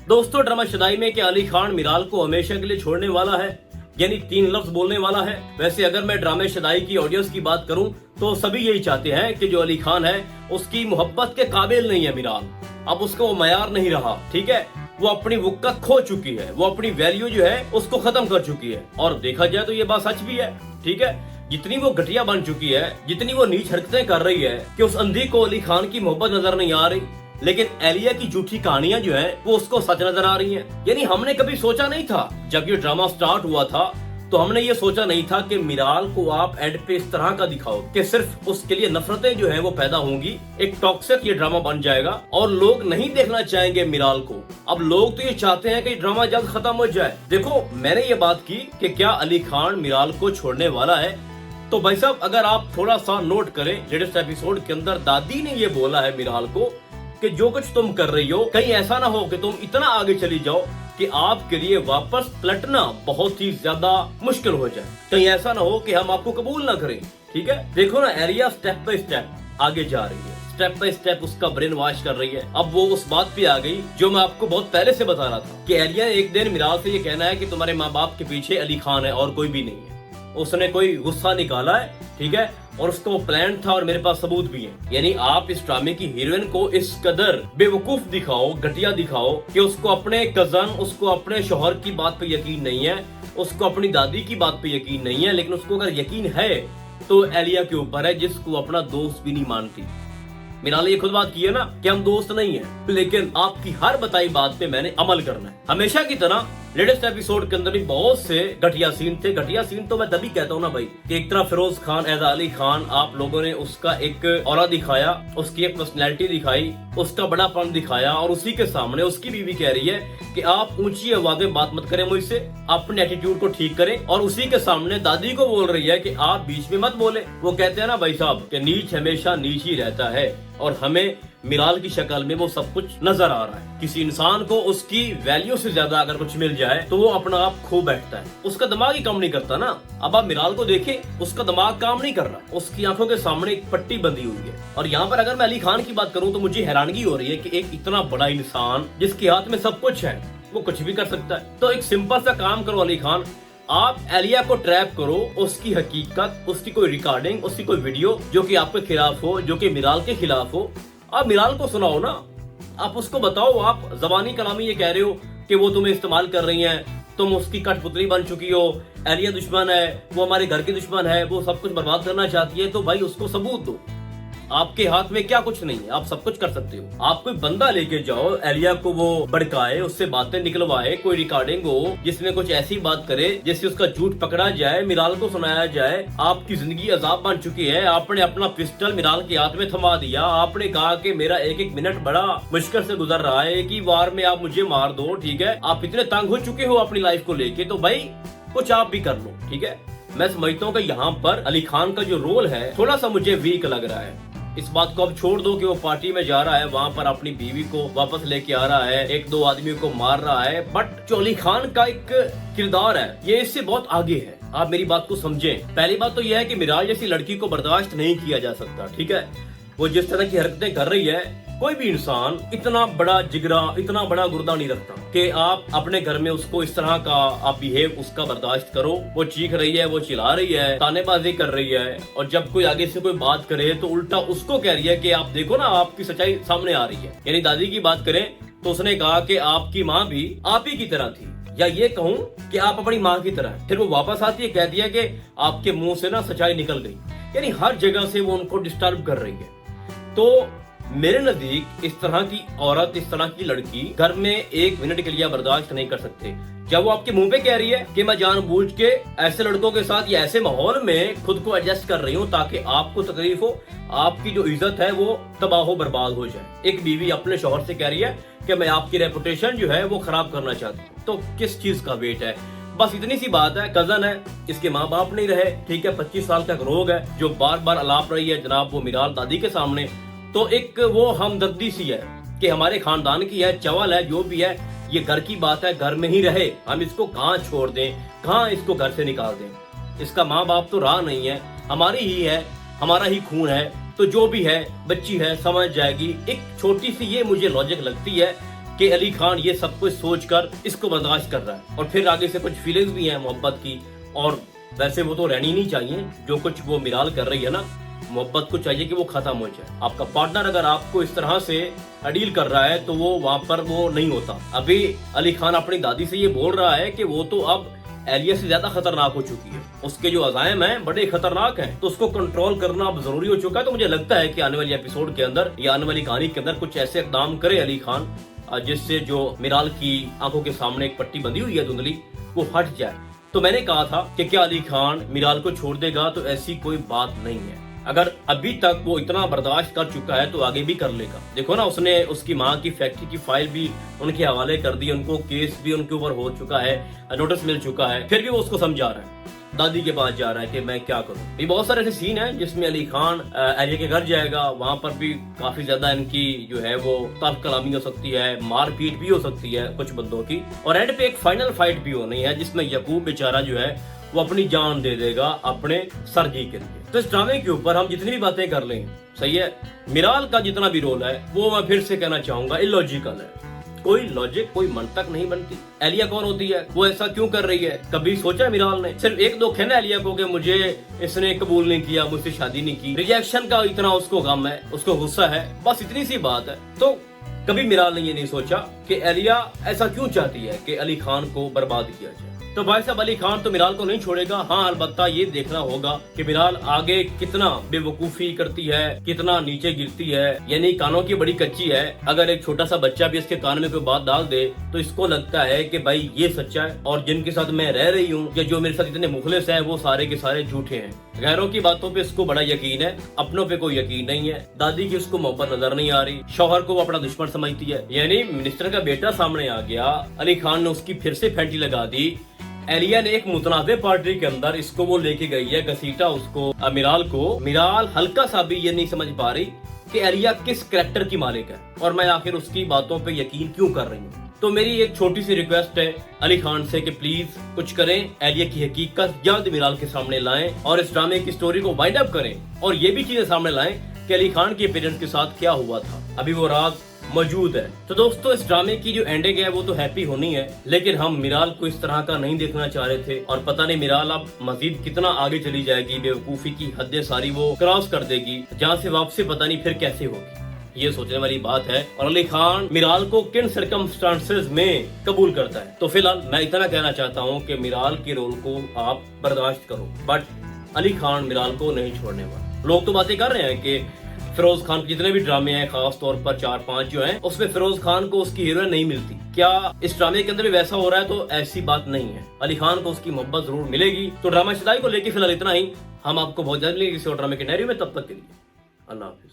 दोस्तों, drama Shaddai में क्या अली खान मिराल को हमेशा के लिए छोड़ने वाला है, यानी 3 लफ्ज बोलने वाला है? वैसे अगर मैं ड्रामे शदाई की ऑडियंस की बात करूं तो सभी यही चाहते हैं कि जो अली खान है उसकी मोहब्बत के काबिल नहीं है मिराल। अब उसका वो मयार नहीं रहा, ठीक है। वो अपनी वक़्त खो चुकी है, वो अपनी वैल्यू जो है उसको खत्म कर चुकी है। और देखा जाए तो ये बात सच भी है, ठीक है। जितनी वो घटिया बन चुकी है, जितनी वो नीच हरकतें कर रही है कि उस अंधी को अली खान की मोहब्बत नजर नहीं आ रही, लेकिन एलिया की झूठी कहानियां जो है वो उसको सच नजर आ रही हैं। यानी हमने कभी सोचा नहीं था, जब ये ड्रामा स्टार्ट हुआ था तो हमने ये सोचा नहीं था कि मिराल को आप एंड पे इस तरह का दिखाओ कि सिर्फ उसके लिए नफरतें जो है वो पैदा होंगी, एक टॉक्सिक ये ड्रामा बन जाएगा और लोग नहीं देखना चाहेंगे मिराल को। अब लोग तो ये चाहते हैं कि ड्रामा जल्द खत्म हो जाए। देखो, मैंने ये बात की कि क्या अली खान मिराल को छोड़ने वाला है, तो भाई साहब अगर आप थोड़ा सा नोट करें, लेटेस्ट एपिसोड के अंदर दादी ने ये बोला है मिराल को कि जो कुछ तुम कर रही हो कहीं ऐसा ना हो कि तुम इतना आगे चली जाओ कि आपके लिए वापस पलटना बहुत ही ज्यादा मुश्किल हो जाए। कहीं ऐसा ना हो कि हम आपको कबूल ना करें, ठीक है। देखो ना, एलिया स्टेप बाय स्टेप आगे जा रही है, स्टेप बाय स्टेप उसका ब्रेन वॉश कर रही है। अब वो उस बात पे आ गई जो मैं आपको बहुत पहले से बता रहा था कि एलिया ने एक दिन मिराल से ये कहना है कि तुम्हारे माँ बाप के पीछे अली खान है और कोई भी नहीं है। उसने कोई गुस्सा निकाला है, ठीक है, और उसका वो प्लान था और मेरे पास सबूत भी है। यानी आप इस ड्रामे की हीरोइन को इस कदर बेवकूफ दिखाओ, घटिया दिखाओ कि उसको अपने कजन, उसको अपने शोहर की बात पे यकीन नहीं है, उसको अपनी दादी की बात पे यकीन नहीं है, लेकिन उसको अगर यकीन है तो एलिया के ऊपर है, जिसको अपना दोस्त भी नहीं मानती। मिराल ने ये खुद बात की है ना कि हम दोस्त नहीं हैं, लेकिन आपकी हर बताई बात पे मैंने अमल करना है। हमेशा की तरह लेटेस्ट एपिसोड के अंदर भी बहुत से घटिया सीन थे। घटिया सीन तो मैं तभी कहता हूँ ना भाई कि एक तरह फिरोज खान एज अली खान, आप लोगों ने उसका एक ऑरा दिखाया, उसकी एक पर्सनैलिटी दिखाई, उसका बड़ापन दिखाया, और उसी के सामने उसकी बीवी कह रही है कि आप ऊंची आवाज में बात मत करें मुझसे, अपने एटीट्यूड को ठीक करें, और उसी के सामने दादी को बोल रही है कि आप बीच में मत बोले। वो कहते हैं ना भाई साहब कि नीच हमेशा नीच ही रहता है, और हमें मिराल की शक्ल में वो सब कुछ नजर आ रहा है। किसी इंसान को उसकी वैल्यू से ज्यादा अगर कुछ मिल जाए तो वो अपना आप खो बैठता है, उसका दिमाग ही काम नहीं करता ना। अब आप मिराल को देखें, उसका दिमाग काम नहीं कर रहा, उसकी आंखों के सामने एक पट्टी बंधी हुई है। और यहाँ पर अगर मैं अली खान की बात करूँ तो मुझे हैरानगी हो रही है कि एक इतना बड़ा इंसान जिसके हाथ में सब कुछ है, वो कुछ भी कर सकता है। तो एक सिंपल सा काम करो अली खान, आप एलिया को ट्रैप करो, उसकी हकीकत, उसकी कोई रिकॉर्डिंग, उसकी कोई वीडियो जो कि आपके खिलाफ हो, जो कि मिराल के खिलाफ हो, आप मिराल को सुनाओ ना। आप उसको बताओ, आप जबानी कलामी ये कह रहे हो कि वो तुम्हें इस्तेमाल कर रही हैं, तुम उसकी कठपुतली बन चुकी हो, एलिया दुश्मन है, वो हमारे घर की दुश्मन है, वो सब कुछ बर्बाद करना चाहती है, तो भाई उसको सबूत दो। आपके हाथ में क्या कुछ नहीं है, आप सब कुछ कर सकते हो। आप कोई बंदा लेके जाओ, एलिया को वो भड़काए, उससे बातें निकलवाए, कोई रिकॉर्डिंग हो जिसमें कुछ ऐसी बात करे जिससे उसका झूठ पकड़ा जाए, मिराल को सुनाया जाए। आपकी जिंदगी अजाब बन चुकी है, आपने अपना पिस्टल मिराल के हाथ में थमा दिया, आपने कहा कि मेरा एक एक मिनट बड़ा मुश्किल से गुजर रहा है, एक ही वार में आप मुझे मार दो, ठीक है। आप इतने तंग हो चुके हो अपनी लाइफ को लेके, तो भाई कुछ आप भी कर लो, ठीक है। मैं समझता हूँ कि यहाँ पर अली खान का जो रोल है थोड़ा सा मुझे वीक लग रहा है। इस बात को अब छोड़ दो कि वो पार्टी में जा रहा है, वहाँ पर अपनी बीवी को वापस लेके आ रहा है, एक दो आदमियों को मार रहा है, बट जो अली खान का एक किरदार है ये इससे बहुत आगे है। आप मेरी बात को समझें। पहली बात तो यह है कि मिराल जैसी लड़की को बर्दाश्त नहीं किया जा सकता, ठीक है। वो जिस तरह की हरकतें कर रही है, कोई भी इंसान इतना बड़ा जिगरा, इतना बड़ा गुर्दा नहीं रखता कि आप अपने घर में उसको इस तरह का आप बिहेव उसका बर्दाश्त करो। वो चीख रही है, वो चिल्ला रही है, तानेबाजी कर रही है, और जब कोई आगे से कोई बात करे तो उल्टा उसको कह रही है कि आप देखो ना, आपकी सच्चाई सामने आ रही है। यानी दादी की बात करें तो उसने कहा कि आपकी माँ भी आप ही की तरह थी, या ये कहूँ कि आप अपनी माँ की तरह। फिर वो वापस आती है, कह दिया कि आपके मुंह से ना सच्चाई निकल गई। यानी हर जगह से वो उनको डिस्टर्ब कर रही है। तो मेरे नजदीक इस तरह की औरत, इस तरह की लड़की घर में एक मिनट के लिए बर्दाश्त नहीं कर सकते। जब वो आपके मुंह पे कह रही है कि मैं जानबूझ के ऐसे लड़कों के साथ या ऐसे माहौल में खुद को एडजस्ट कर रही हूँ ताकि आपको तकलीफ हो, आपकी जो इज्जत है वो तबाह बर्बाद हो जाए। एक बीवी अपने शौहर से कह रही है कि मैं आपकी रेपुटेशन जो है वो खराब करना चाहती हूँ, तो किस चीज का वेट है। बस इतनी सी बात है। कजन है, इसके माँ बाप नहीं रहे, ठीक है, 25 साल का रोग है जो बार बार अलाप रही है जनाब वो मिराल दादी के सामने। तो एक वो हमदर्दी सी है कि हमारे खानदान की है, चवल है, जो भी है, ये घर की बात है, घर में ही रहे, हम इसको कहाँ छोड़ दें, कहाँ इसको घर से निकाल दें। इसका माँ बाप तो रहा नहीं है, हमारी ही है, हमारा ही खून है, तो जो भी है बच्ची है समझ जाएगी। एक छोटी सी ये मुझे लॉजिक लगती है कि कि अली खान ये सब कुछ सोचकर इसको बर्दाश्त कर रहा है और फिर आगे से कुछ फीलिंग्स भी हैं मोहब्बत की, और वैसे वो तो रहनी नहीं चाहिए। जो कुछ वो मिराल कर रही है ना, मोहब्बत को चाहिए कि वो खत्म हो जाए। आपका पार्टनर अगर आपको इस तरह से डील कर रहा है तो वो वहां पर वो नहीं होता। अभी अली खान अपनी दादी से ये बोल रहा है कि वो तो अब एलिया से ज्यादा खतरनाक हो चुकी है, उसके जो अज़ाइम हैं बड़े खतरनाक हैं, तो उसको कंट्रोल करना अब जरूरी हो चुका है। तो मुझे लगता है कि आने वाली एपिसोड के अंदर या आने वाली कहानी के अंदर कुछ ऐसे इक़दाम करे अली खान जिससे जो मिराल की आंखों के सामने एक पट्टी बंधी हुई है धुंधली, वो हट जाए। तो मैंने कहा था कि क्या अली खान मिराल को छोड़ देगा, तो ऐसी कोई बात नहीं है। अगर अभी तक वो इतना बर्दाश्त कर चुका है तो आगे भी कर लेगा। देखो ना, उसने उसकी माँ की फैक्ट्री की फाइल भी उनके हवाले कर दी, उनको केस भी उनके ऊपर हो चुका है, नोटिस मिल चुका है, फिर भी वो उसको समझा रहा है, दादी के पास जा रहा है कि मैं क्या करूं। ये बहुत सारे ऐसे सीन हैं जिसमें अली खान एलिया के घर जाएगा, वहां पर भी काफी ज्यादा इनकी जो है वो तल्ख कलामी हो सकती है, मारपीट भी हो सकती है कुछ बंदों की, और एंड पे एक फाइनल फाइट भी होनी है जिसमें यकूब बेचारा जो है वो अपनी जान दे देगा अपने सरजी के लिए। तो इस ड्रामे के ऊपर हम जितनी भी बातें कर लें, सही है, मिराल का जितना भी रोल है वो मैं फिर से कहना चाहूंगा इलॉजिकल है। कोई लॉजिक, कोई मंतक नहीं बनती। एलिया कौन होती है, वो ऐसा क्यों कर रही है, कभी सोचा मिराल ने? सिर्फ एक दुख है ना एलिया को कि मुझे इसने कबूल नहीं किया, मुझसे शादी नहीं की, रिजेक्शन का इतना उसको गम है, उसको गुस्सा है, बस इतनी सी बात है। तो कभी मिराल ने ये नहीं सोचा कि एलिया ऐसा क्यों चाहती है कि अली खान को बर्बाद किया जाए। तो भाई साहब, अली खान तो मिराल को नहीं छोड़ेगा। हाँ, अलबत्ता ये देखना होगा कि मिराल आगे कितना बेवकूफी करती है, कितना नीचे गिरती है, यानी कानों की बड़ी कच्ची है। अगर एक छोटा सा बच्चा भी इसके कान में कोई बात डाल दे तो इसको लगता है कि भाई ये सच्चा है, और जिनके साथ मैं रह रही हूँ या जो मेरे साथ इतने मुखलिस है वो सारे के सारे झूठे हैं। गैरों की बातों पे इसको बड़ा यकीन है, अपनों पे कोई यकीन नहीं है। दादी की उसको मोहब्बत नजर नहीं आ रही, शौहर को वो अपना दुश्मन समझती है। यानी मिनिस्टर का बेटा सामने आ गया, अली खान ने उसकी फिर से फैंटी लगा दी। एलिया ने एक मुतनाज़े पार्टी के अंदर इसको वो लेके गई है घसीटा उसको, मिराल को। मिराल हल्का सा भी ये नहीं समझ पा रही कि एलिया किस कैरेक्टर की मालिक है और मैं आखिर उसकी बातों पे यकीन क्यों कर रही हूँ। तो मेरी एक छोटी सी रिक्वेस्ट है अली खान से कि प्लीज कुछ करें, एलिया की हकीकत जल्द मिराल के सामने लाएं और इस ड्रामे की स्टोरी को वाइंड अप करें, और ये भी चीजें सामने लाएं कि अली खान के पेरेंट्स के साथ क्या हुआ था, अभी वो राज मौजूद है। तो दोस्तों, इस ड्रामे की जो एंडिंग है वो तो हैप्पी होनी है, लेकिन हम मिराल को इस तरह का नहीं देखना चाह रहे थे, और पता नहीं मिराल अब मजीद कितना आगे चली जाएगी, बेवकूफी की हदें सारी वो क्रॉस कर देगी, जहाँ से वापसी पता नहीं फिर कैसे होगी। ये सोचने वाली बात है। और अली खान मिराल को किन सर्कमस्टांसेस में कबूल करता है। तो फिलहाल मैं इतना कहना चाहता हूँ कि मिराल के रोल को आप बर्दाश्त करो, बट अली खान मिराल को नहीं छोड़ने वाला। लोग तो बातें कर रहे हैं कि फिरोज खान के जितने भी ड्रामे हैं, खास तौर पर 4-5 जो हैं, उसमें फिरोज खान को उसकी हीरोइन नहीं मिलती। क्या इस ड्रामे के अंदर भी वैसा हो रहा है? तो ऐसी बात नहीं है, अली खान को उसकी मोहब्बत जरूर मिलेगी। तो ड्रामा शुदाई को लेकर फिलहाल इतना ही। हम आपको बहुत जल्द मिलेंगे किसी और ड्रामे के नैरियो में, तब तक के लिए अल्लाह हाफिज।